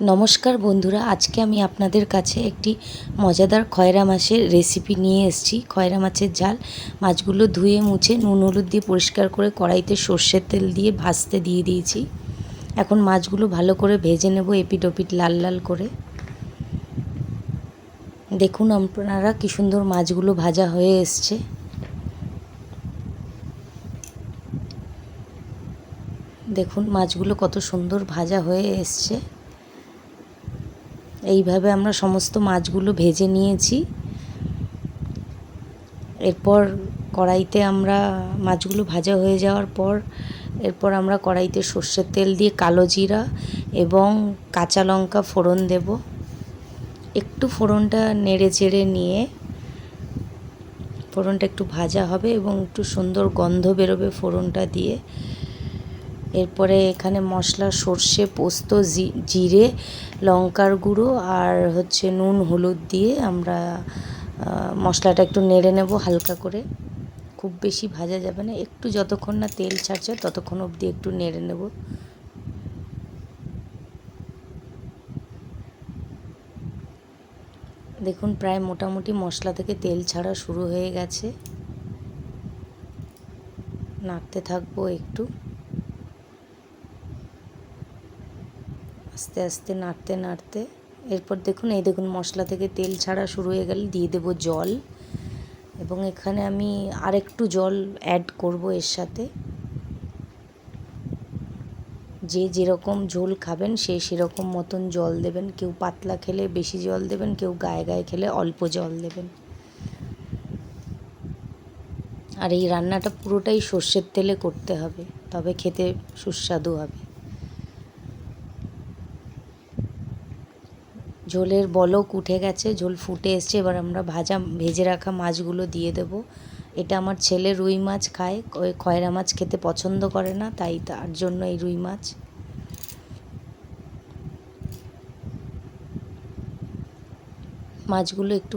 নমস্কার বন্ধুরা, আজকে আমি আপনাদের কাছে একটি মজাদার খয়রা মাছের রেসিপি নিয়ে এসেছি। খয়রা মাছের ঝাল। মাছগুলো ধুয়ে মুছে নুন হলুদ দিয়ে পরিষ্কার করে কড়াইতে সর্ষের তেল দিয়ে ভাজতে দিয়ে দিয়েছি। এখন মাছগুলো ভালো করে ভেজে নেব, এপিট ওপিট লাল লাল করে। দেখুন আপনারা কি সুন্দর মাছগুলো ভাজা হয়ে এসছে। দেখুন মাছগুলো কত সুন্দর ভাজা হয়ে এসছে। এইভাবে আমরা সমস্ত মাছগুলো ভেজে নিয়েছি। এরপর কড়াইতে আমরা মাছগুলো ভাজা হয়ে যাওয়ার পর এরপর আমরা কড়াইতে সর্ষের তেল দিয়ে কালো জিরা এবং কাঁচা লঙ্কা ফোড়ন দেব। একটু ফোড়নটা নেড়ে চেড়ে নিয়ে ফোড়নটা একটু ভাজা হবে এবং একটু সুন্দর গন্ধ বেরোবে ফোড়নটা দিয়ে। এরপরে এখানে মশলা সর্ষে, পোস্ত, জিরে, লঙ্কার গুঁড়ো আর নুন হলুদ দিয়ে আমরা মশলাটা একটু নেড়ে নেব হালকা করে। খুব বেশি ভাজা যাবে না, একটু যতক্ষণ না তেল ছাড়ছে ততক্ষণ অবধি একটু নেড়ে নেব। দেখুন প্রায় মোটামুটি মশলা থেকে তেল ছাড়া শুরু হয়ে গেছে। নাড়তে থাকবো একটু, আস্তে আস্তে নাড়তে নাড়তে। এরপর দেখুন মশলা থেকে তেল ছাড়া শুরু হয়ে গেলে দিয়ে দেব জল, এবং এখানে আমি আরেকটু জল অ্যাড করব এর সাথে। যে যেরকম ঝোল খাবেন সে সেরকম মতন জল দেবেন। কেউ পাতলা খেলে বেশি জল দেবেন, কেউ গায়ে গায়ে খেলে অল্প জল দেবেন। আর এই রান্নাটা পুরোটাই সর্ষের তেলে করতে হবে, তবে খেতে সুস্বাদু হবে। ঝোলের বলক উঠে গেছে, ঝোল ফুটে এসছে। এবার আমরা ভেজে রাখা মাছগুলো দিয়ে দেব। এটা আমার ছেলে রুই মাছ খায়, ওই খয়রা মাছ খেতে পছন্দ করে না, তাই তার জন্য এই রুই মাছ। মাছগুলো একটু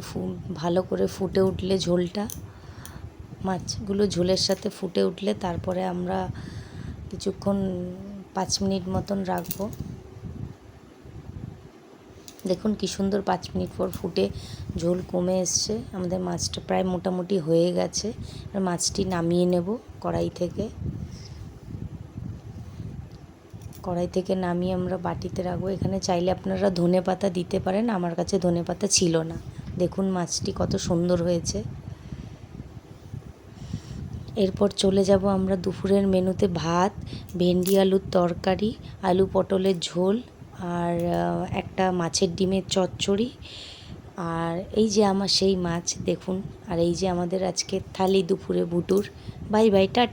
ভালো করে ফুটে উঠলে মাছগুলো ঝোলের সাথে ফুটে উঠলে তারপরে আমরা কিছুক্ষণ 5 মিনিট মতন রাখবো। দেখুন কি সুন্দর 5 মিনিট পর ফুটে ঝোল কমে এসছে। আমাদের মাছটা প্রায় মোটামুটি হয়ে গেছে। আর মাছটি নামিয়ে নেব কড়াই থেকে নামিয়ে আমরা বাটিতে রাখবো। এখানে চাইলে আপনারা ধনেপাতা দিতে পারেন, আমার কাছে ধনেপাতা ছিল না। দেখুন মাছটি কত সুন্দর হয়েছে। এরপর চলে যাব আমরা দুপুরের মেনুতে। ভাত, ভেন্ডি আলুর তরকারি, আলু পটলের ঝোল, আর একটা মাছের ডিমের চচ্চড়ি। আর এই যে আমার সেই মাছ দেখুন। আর এই যে আমাদের আজকের থালি দুপুরে বুটুর। Bye bye, tata.